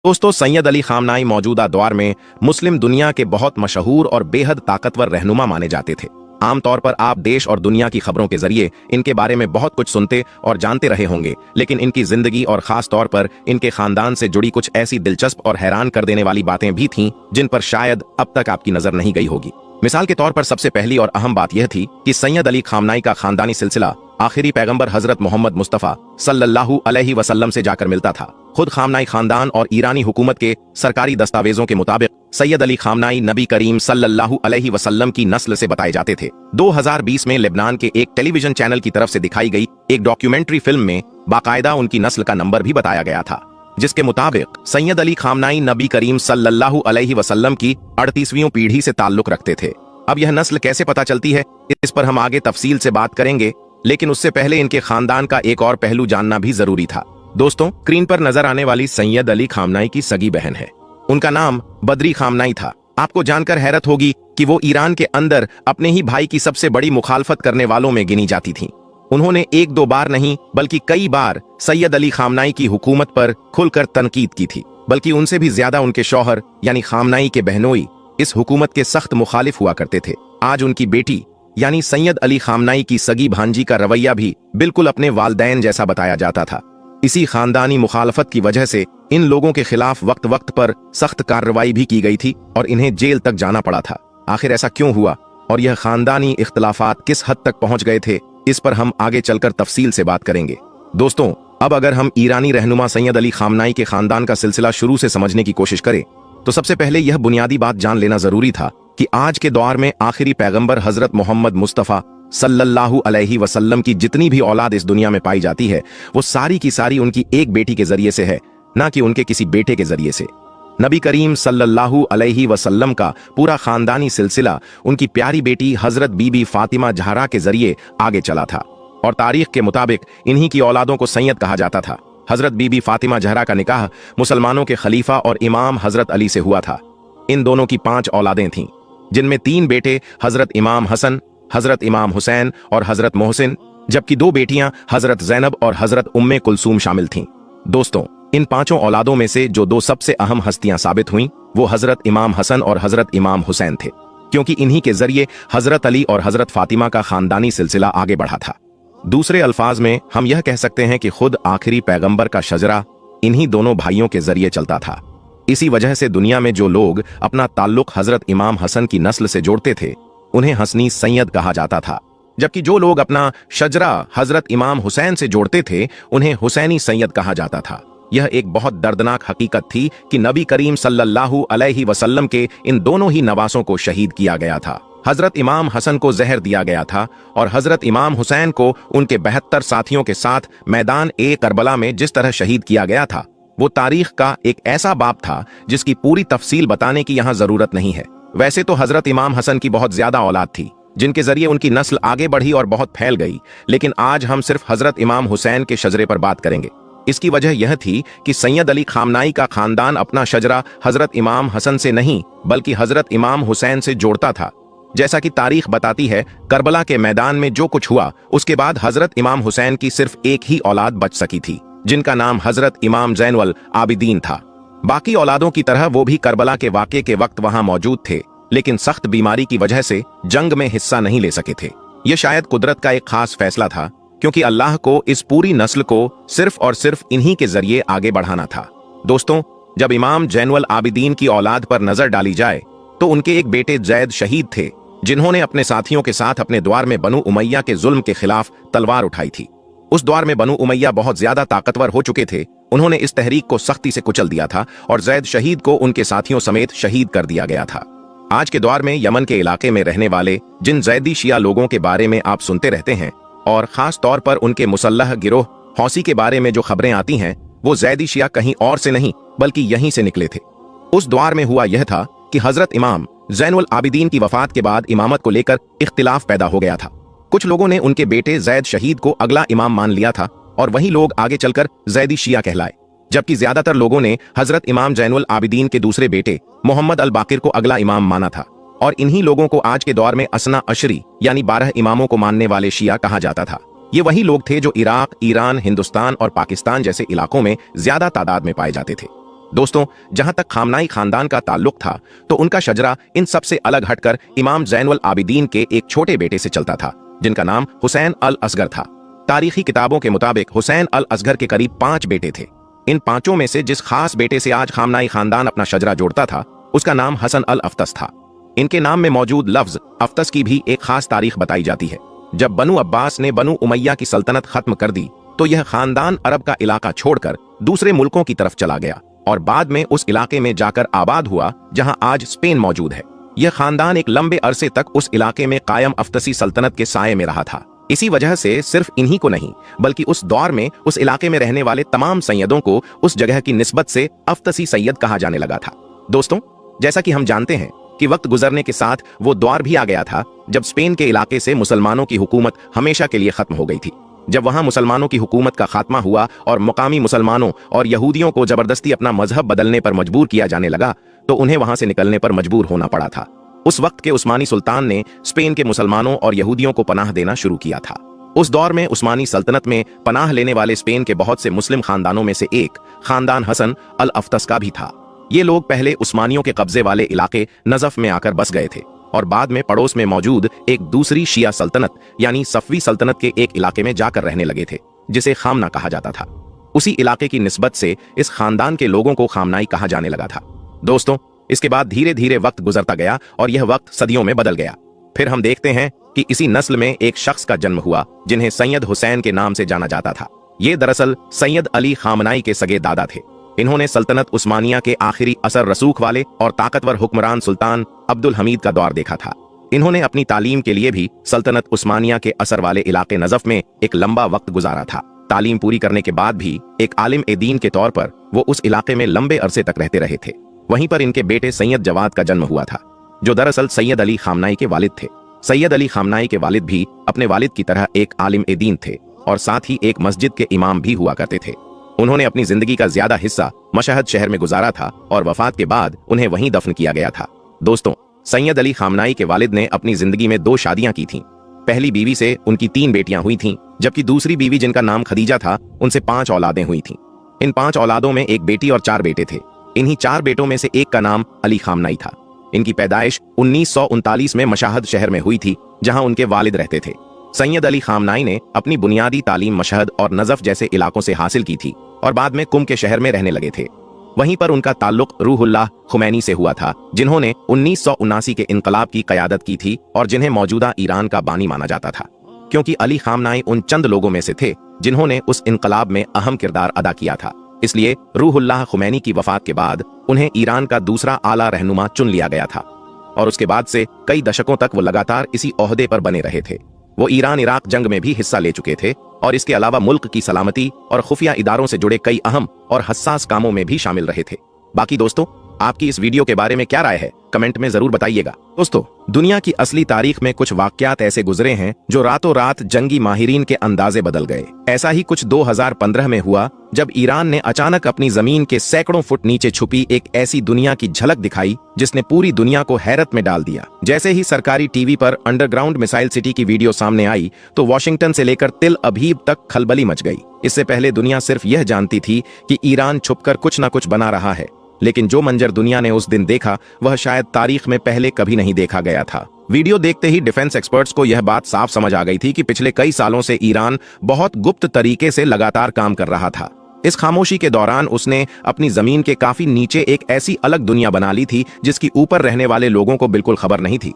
दोस्तों, सैयद अली खामनाई मौजूदा दौर में मुस्लिम दुनिया के बहुत मशहूर और बेहद ताकतवर रहनुमा माने जाते थे। आमतौर पर आप देश और दुनिया की खबरों के जरिए इनके बारे में बहुत कुछ सुनते और जानते रहे होंगे, लेकिन इनकी जिंदगी और खास तौर पर इनके खानदान से जुड़ी कुछ ऐसी दिलचस्प और हैरान कर देने वाली बातें भी थीं जिन पर शायद अब तक आपकी नजर नहीं गई होगी। मिसाल के तौर पर सबसे पहली और अहम बात यह थी कि सैयद अली खामनाई का खानदानी सिलसिला आखिरी पैगंबर हजरत मोहम्मद मुस्तफ़ा सल्लल्लाहु अलैहि वसल्लम से जाकर मिलता था। खुद खामनाई खानदान और ईरानी हुकूमत के सरकारी दस्तावेजों के मुताबिक सैयद अली खामनाई नबी करीम सल्लल्लाहु अलैहि वसल्लम की नस्ल से बताए जाते थे। 2020 में लेबनान के एक टेलीविजन चैनल की तरफ से दिखाई गई एक डॉक्यूमेंट्री फिल्म में बाकायदा उनकी नस्ल का नंबर भी बताया गया था, जिसके मुताबिक सैयद अली खामनाई नबी करीम सल्लल्लाहु अलैहि वसल्लम की 38वीं पीढ़ी से ताल्लुक रखते थे। अब यह नस्ल कैसे पता चलती है, इस पर हम आगे तफसील से बात करेंगे, लेकिन उससे पहले इनके खानदान का एक और पहलू जानना भी जरूरी था। दोस्तों, स्क्रीन पर नजर आने वाली सैयद अली खामनाई की सगी बहन है। उनका नाम बदरी खामनाई था। आपको जानकर हैरत होगी कि वो ईरान के अंदर अपने ही भाई की सबसे बड़ी मुखालफत करने वालों में गिनी जाती थीं। उन्होंने एक दो बार नहीं बल्कि कई बार सैयद अली खामनाई की हुकूमत पर खुलकर तनकीद की थी, बल्कि उनसे भी ज्यादा उनके शौहर यानी खामनाई के बहनोई इस हुकूमत के सख्त मुखालिफ हुआ करते थे। आज उनकी बेटी यानी सैयद अली खामनाई की सगी भांजी का रवैया भी बिल्कुल अपने वालदैन जैसा बताया जाता था। इसी खानदानी मुखालफत की वजह से इन लोगों के खिलाफ वक्त वक्त पर सख्त कार्रवाई भी की गई थी और इन्हें जेल तक जाना पड़ा था। आखिर ऐसा क्यों हुआ और यह खानदानी इख्तलाफात किस हद तक पहुंच गए थे, इस पर हम आगे चलकर तफसील से बात करेंगे। दोस्तों, अब अगर हम ईरानी रहनुमा सैयद अली खामनाई के खानदान का सिलसिला शुरू से समझने की कोशिश करें तो सबसे पहले यह बुनियादी बात जान लेना जरूरी था कि आज के दौर में आखिरी पैगंबर हजरत मोहम्मद मुस्तफ़ा सल्लल्लाहु अलैहि वसल्लम की जितनी भी औलाद इस दुनिया में पाई जाती है वो सारी की सारी उनकी एक बेटी के जरिए से है, ना कि उनके किसी बेटे के जरिए से। नबी करीम सल्लल्लाहु अलैहि वसल्लम का पूरा खानदानी सिलसिला उनकी प्यारी बेटी हजरत बीबी फातिमा ज़हरा के जरिए आगे चला था और तारीख के मुताबिक इन्हीं की औलादों को सैयद कहा जाता था। हजरत बीबी फातिमा ज़हरा का निकाह मुसलमानों के खलीफा और इमाम हजरत अली से हुआ था। इन दोनों की 5 औलादें थीं, जिनमें 3 बेटे हजरत इमाम हसन, हजरत इमाम हुसैन और हजरत मोहसिन, जबकि 2 बेटियां हजरत जैनब और हजरत उम्मे कुलसूम शामिल थीं। दोस्तों, इन 5 औलादों में से जो 2 सबसे अहम हस्तियां साबित हुईं वो हजरत इमाम हसन और हजरत इमाम हुसैन थे, क्योंकि इन्हीं के जरिए हजरत अली और हजरत फातिमा का खानदानी सिलसिला आगे बढ़ा था। दूसरे अल्फाज में हम यह कह सकते हैं कि खुद आखिरी पैगंबर का शजरा इन्हीं दोनों भाइयों के जरिए चलता था। इसी वजह से दुनिया में जो लोग अपना ताल्लुक हजरत इमाम हसन की नस्ल से जोड़ते थे उन्हें हसनी सैयद कहा जाता था, जबकि जो लोग अपना शजरा हजरत इमाम हुसैन से जोड़ते थे उन्हें हुसैनी सैयद कहा जाता था। यह एक बहुत दर्दनाक हकीकत थी कि नबी करीम सल्लल्लाहु अलैहि वसल्लम के इन दोनों ही नवासों को शहीद किया गया था। हजरत इमाम हसन को जहर दिया गया था और हजरत इमाम हुसैन को उनके 72 साथियों के साथ मैदान ए करबला में जिस तरह शहीद किया गया था वो तारीख का एक ऐसा बाब था जिसकी पूरी तफसील बताने की यहाँ जरूरत नहीं है। वैसे तो हजरत इमाम हसन की बहुत ज्यादा औलाद थी जिनके जरिए उनकी नस्ल आगे बढ़ी और बहुत फैल गई, लेकिन आज हम सिर्फ हजरत इमाम हुसैन के शजरे पर बात करेंगे। इसकी वजह यह थी कि सैयद अली खामनाई का खानदान अपना शजरा हजरत इमाम हसन से नहीं बल्कि हजरत इमाम हुसैन से जोड़ता था। जैसा कि तारीख बताती है, करबला के मैदान में जो कुछ हुआ उसके बाद हजरत इमाम हुसैन की सिर्फ एक ही औलाद बच सकी थी, जिनका नाम हजरत इमाम ज़ैनुल आबिदीन था। बाकी औलादों की तरह वो भी करबला के वाक़े के वक्त वहां मौजूद थे, लेकिन सख्त बीमारी की वजह से जंग में हिस्सा नहीं ले सके थे। यह शायद कुदरत का एक खास फैसला था, क्योंकि अल्लाह को इस पूरी नस्ल को सिर्फ और सिर्फ इन्हीं के जरिए आगे बढ़ाना था। दोस्तों, जब इमाम ज़ैनुल आबिदीन की औलाद पर नजर डाली जाए तो उनके एक बेटे जैद शहीद थे, जिन्होंने अपने साथियों के साथ अपने द्वार में बनु उमैया के जुल्म के खिलाफ तलवार उठाई थी। उस द्वार में बनु उमैया बहुत ज्यादा ताकतवर हो चुके थे। उन्होंने इस तहरीक को सख्ती से कुचल दिया था और जैद शहीद को उनके साथियों समेत शहीद कर दिया गया था। आज के दौर में यमन के इलाके में रहने वाले जिन जैदी शिया लोगों के बारे में आप सुनते रहते हैं और खास तौर पर उनके मुसल्लह गिरोह हौसी के बारे में जो खबरें आती हैं, वो जैदी शिया कहीं और से नहीं बल्कि यहीं से निकले थे। उस द्वार में हुआ यह था कि हजरत इमाम ज़ैनुल आबिदीन की वफात के बाद इमामत को लेकर इख्तिलाफ पैदा हो गया था। कुछ लोगों ने उनके बेटे जैद शहीद को अगला इमाम मान लिया था और वही लोग आगे चलकर जैदी शिया कहलाए, जबकि ज्यादातर लोगों ने हजरत इमाम ज़ैनुल आबिदीन के दूसरे बेटे मोहम्मद अल बाकिर को अगला इमाम माना था। और इन्हीं लोगों को आज के दौर में असना अशरी यानी 12 इमामों को मानने वाले शिया कहा जाता था। ये वही लोग थे जो इराक, ईरान, हिंदुस्तान और पाकिस्तान जैसे इलाकों में ज्यादा तादाद में पाए जाते थे। दोस्तों, जहां तक खामनाई खानदान का ताल्लुक था तो उनका शजरा इन सबसे अलग हटकर इमाम ज़ैनुल आबिदीन के एक छोटे बेटे से चलता था जिनका नाम हुसैन अल असगर था। तारीखी किताबों के मुताबिक हुसैन अल असगर के करीब 5 बेटे थे। इन पांचों में से जिस खास बेटे से आज खामनाई खानदान अपना शजरा जोड़ता था उसका नाम हसन अल अफ्तस था। इनके नाम में मौजूद लफ्ज अफ्तस की भी एक खास तारीख बताई जाती है। जब बनु अब्बास ने बनु उमैया की सल्तनत खत्म कर दी तो यह खानदान अरब का इलाका छोड़कर दूसरे मुल्कों की तरफ चला गया और बाद में उस इलाके में जाकर आबाद हुआ जहां आज स्पेन मौजूद है। यह खानदान एक लंबे अरसे तक उस इलाके में कायम अफ्तसी सल्तनत के साये में रहा था। इसी वजह से सिर्फ इन्हीं को नहीं बल्कि उस दौर में उस इलाके में रहने वाले तमाम सैयदों को उस जगह की निस्बत से अफ्तसी सैयद कहा जाने लगा था। दोस्तों, जैसा कि हम जानते हैं कि वक्त गुजरने के साथ वो दौर भी आ गया था जब स्पेन के इलाके से मुसलमानों की हुकूमत हमेशा के लिए खत्म हो गई थी। जब वहां मुसलमानों की हुकूमत का खात्मा हुआ और मुकामी मुसलमानों और यहूदियों को जबरदस्ती अपना मजहब बदलने पर मजबूर किया जाने लगा तो उन्हें वहां से निकलने पर मजबूर होना पड़ा था। उस वक्त के उस्मानी सुल्तान ने स्पेन के मुसलमानों और यहूदियों को पनाह देना शुरू किया था। उस दौर में उस्मानी सल्तनत में पनाह लेने वाले स्पेन के बहुत से मुस्लिम खानदानों में से एक खानदान हसन अल अफ्तस का भी था। ये लोग पहले उस्मानियों के कब्जे वाले इलाके नजफ में आकर बस गए थे और बाद में पड़ोस में मौजूद एक दूसरी शिया सल्तनत यानी सफवी सल्तनत के एक इलाके में जाकर रहने लगे थे जिसे खामना कहा जाता था। उसी इलाके की निस्बत से इस खानदान के लोगों को खामनाई कहा जाने लगा था। दोस्तों, इसके बाद धीरे धीरे वक्त गुजरता गया और यह वक्त सदियों में बदल गया। फिर हम देखते हैं कि इसी नस्ल में एक शख्स का जन्म हुआ जिन्हें सैयद हुसैन के नाम से जाना जाता था। ये दरअसल सैयद अली खामनाई के सगे दादा थे। इन्होंने सल्तनत उस्मानिया के आखिरी असर रसूख वाले और ताकतवर हुक्मरान सुल्तान अब्दुल हमीद का दौर देखा था। इन्होंने अपनी तालीम के लिए भी सल्तनत उस्मानिया के असर वाले इलाके नजफ में एक लंबा वक्त गुजारा था। तालीम पूरी करने के बाद भी एक आलिम ए दीन के तौर पर वो उस इलाके में लंबे अरसे तक रहते रहे थे। वहीं पर इनके बेटे सैयद जवाद का जन्म हुआ था जो दरअसल सैयद अली खामनाई के वालिद थे। सैयद अली खामनाई के वालिद भी अपने वालिद की तरह एक आलिम ए दीन थे और साथ ही एक मस्जिद के इमाम भी हुआ करते थे। उन्होंने अपनी जिंदगी का ज्यादा हिस्सा मशहद शहर में गुजारा था और वफात के बाद उन्हें वहीं दफन किया गया था। दोस्तों, सैयद अली खामनाई के वालिद ने अपनी जिंदगी में 2 शादियां की थीं। पहली बीवी से उनकी 3 बेटियां हुई थीं, जबकि दूसरी बीवी जिनका नाम खदीजा था उनसे 5 औलादें हुई थीं। इन 5 औलादों में एक बेटी और 4 बेटे थे। इन्हीं 4 बेटों में से एक का नाम अली खामनाई था। इनकी पैदाइश 1939 में मशहद शहर में हुई थी जहां उनके वालिद रहते थे। सैयद अली खामनाई ने अपनी बुनियादी तालीम मशहद और नजफ जैसे इलाकों से हासिल की थी और बाद में कुम के शहर में रहने लगे थे। वहीं पर उनका ताल्लुक रूहुल्लाह खुमैनी से हुआ था जिन्होंने 1979 के इनकलाब की क़यादत की थी और जिन्हें मौजूदा ईरान का बानी माना जाता था, क्योंकि अली खामनाई उन चंद लोगों में से थे जिन्होंने उस इनकलाब में अहम किरदार अदा किया था। इसलिए रूहुल्लाह खुमैनी की वफात के बाद उन्हें ईरान का दूसरा आला रहनुमा चुन लिया गया था और उसके बाद से कई दशकों तक वो लगातार इसी ओहदे पर बने रहे थे। वो ईरान इराक जंग में भी हिस्सा ले चुके थे और इसके अलावा मुल्क की सलामती और खुफिया इदारों से जुड़े कई अहम और हसास कामों में भी शामिल रहे थे। बाकी दोस्तों, आपकी इस वीडियो के बारे में क्या राय है, कमेंट में जरूर बताइएगा। दोस्तों, दुनिया की असली तारीख में कुछ वाकयात ऐसे गुजरे हैं जो रातों रात जंगी माहिरीन के अंदाजे बदल गए। ऐसा ही कुछ 2015 में हुआ जब ईरान ने अचानक अपनी जमीन के सैकड़ों फुट नीचे छुपी एक ऐसी दुनिया की झलक दिखाई जिसने पूरी दुनिया को हैरत में डाल दिया। जैसे ही सरकारी टीवी पर अंडरग्राउंड मिसाइल सिटी की वीडियो सामने आई तो वॉशिंगटन से लेकर तिल अबीब तक खलबली मच गई। इससे पहले दुनिया सिर्फ यह जानती थी कि ईरान छुपकर कुछ न कुछ बना रहा है, लेकिन जो मंजर दुनिया ने उस दिन देखा वह शायद तारीख में पहले कभी नहीं देखा गया था। वीडियो देखते ही डिफेंस एक्सपर्ट्स को यह बात साफ समझ आ गई थी कि पिछले कई सालों से ईरान बहुत गुप्त तरीके से लगातार काम कर रहा था। इस खामोशी के दौरान उसने अपनी जमीन के काफी नीचे एक ऐसी अलग दुनिया बना ली थी जिसकी ऊपर रहने वाले लोगों को बिल्कुल खबर नहीं थी।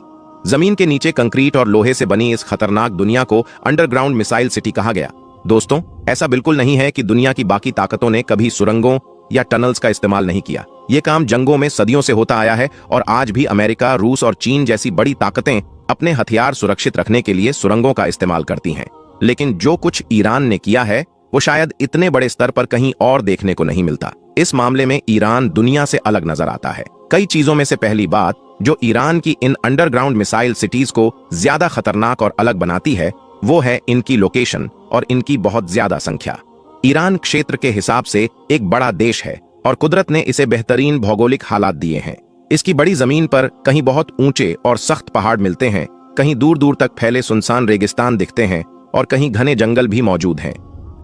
जमीन के नीचे कंक्रीट और लोहे से बनी इस खतरनाक दुनिया को अंडरग्राउंड मिसाइल सिटी कहा गया। दोस्तों, ऐसा बिल्कुल नहीं है कि दुनिया की बाकी ताकतों ने कभी सुरंगों या टनल्स का इस्तेमाल नहीं किया। ये काम जंगों में सदियों से होता आया है और आज भी अमेरिका, रूस और चीन जैसी बड़ी ताकतें अपने हथियार सुरक्षित रखने के लिए सुरंगों का इस्तेमाल करती हैं। लेकिन जो कुछ ईरान ने किया है वो शायद इतने बड़े स्तर पर कहीं और देखने को नहीं मिलता। इस मामले में ईरान दुनिया से अलग नजर आता है। कई चीजों में से पहली बात जो ईरान की इन अंडरग्राउंड मिसाइल सिटीज को ज्यादा खतरनाक और अलग बनाती है वो है इनकी लोकेशन और इनकी बहुत ज्यादा संख्या। ईरान क्षेत्र के हिसाब से एक बड़ा देश है और कुदरत ने इसे बेहतरीन भौगोलिक हालात दिए हैं। इसकी बड़ी जमीन पर कहीं बहुत ऊंचे और सख्त पहाड़ मिलते हैं, कहीं दूर दूर तक फैले सुनसान रेगिस्तान दिखते हैं और कहीं घने जंगल भी मौजूद हैं।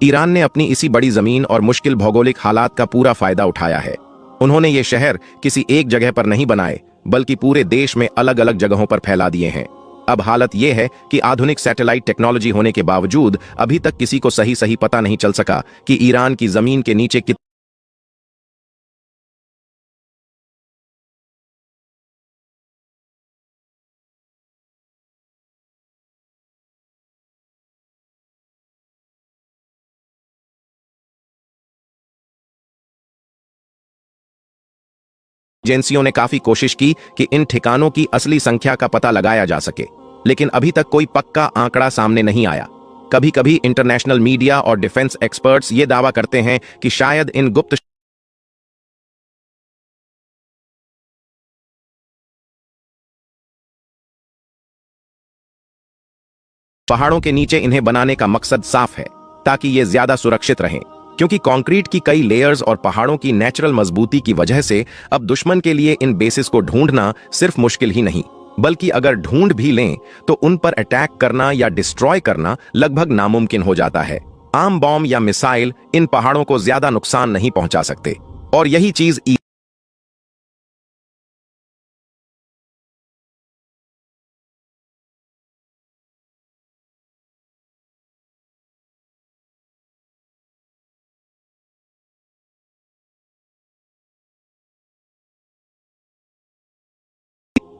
ईरान ने अपनी इसी बड़ी जमीन और मुश्किल भौगोलिक हालात का पूरा फायदा उठाया है। उन्होंने ये शहर किसी एक जगह पर नहीं बनाए, बल्कि पूरे देश में अलग अलग जगहों पर फैला दिए हैं। अब हालत यह है कि आधुनिक सैटेलाइट टेक्नोलॉजी होने के बावजूद अभी तक किसी को सही सही पता नहीं चल सका कि ईरान की जमीन के नीचे कितने एजेंसियों ने काफी कोशिश की कि इन ठिकानों की असली संख्या का पता लगाया जा सके, लेकिन अभी तक कोई पक्का आंकड़ा सामने नहीं आया। कभी कभी इंटरनेशनल मीडिया और डिफेंस एक्सपर्ट्स ये दावा करते हैं कि शायद इन गुप्त पहाड़ों के नीचे इन्हें बनाने का मकसद साफ है, ताकि ये ज्यादा सुरक्षित रहें। क्योंकि कंक्रीट की कई लेयर्स और पहाड़ों की नेचुरल मजबूती की वजह से अब दुश्मन के लिए इन बेसिस को ढूंढना सिर्फ मुश्किल ही नहीं, बल्कि अगर ढूंढ भी लें तो उन पर अटैक करना या डिस्ट्रॉय करना लगभग नामुमकिन हो जाता है। आम बॉम्ब या मिसाइल इन पहाड़ों को ज्यादा नुकसान नहीं पहुंचा सकते, और यही चीज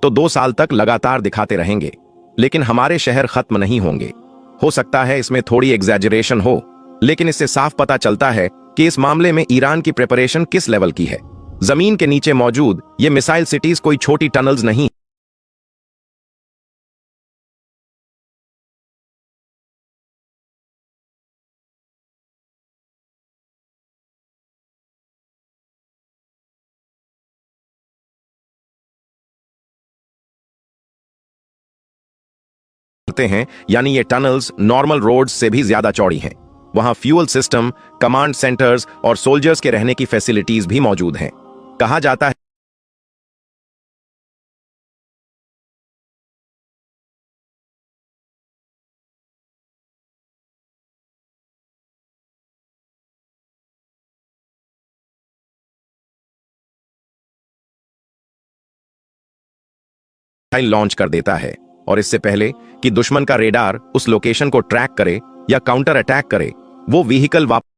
तो 2 साल तक लगातार दिखाते रहेंगे, लेकिन हमारे शहर खत्म नहीं होंगे। हो सकता है इसमें थोड़ी एग्जैजरेशन हो, लेकिन इससे साफ पता चलता है कि इस मामले में ईरान की प्रिपरेशन किस लेवल की है। जमीन के नीचे मौजूद ये मिसाइल सिटीज कोई छोटी टनल्स नहीं, हैं, यानी ये टनल्स नॉर्मल रोड्स से भी ज्यादा चौड़ी हैं। वहां फ्यूल सिस्टम, कमांड सेंटर्स और सोल्जर्स के रहने की फैसिलिटीज भी मौजूद हैं। कहा जाता है लॉन्च कर देता है, और इससे पहले कि दुश्मन का रेडार उस लोकेशन को ट्रैक करे या काउंटर अटैक करे, वो व्हीकल वापस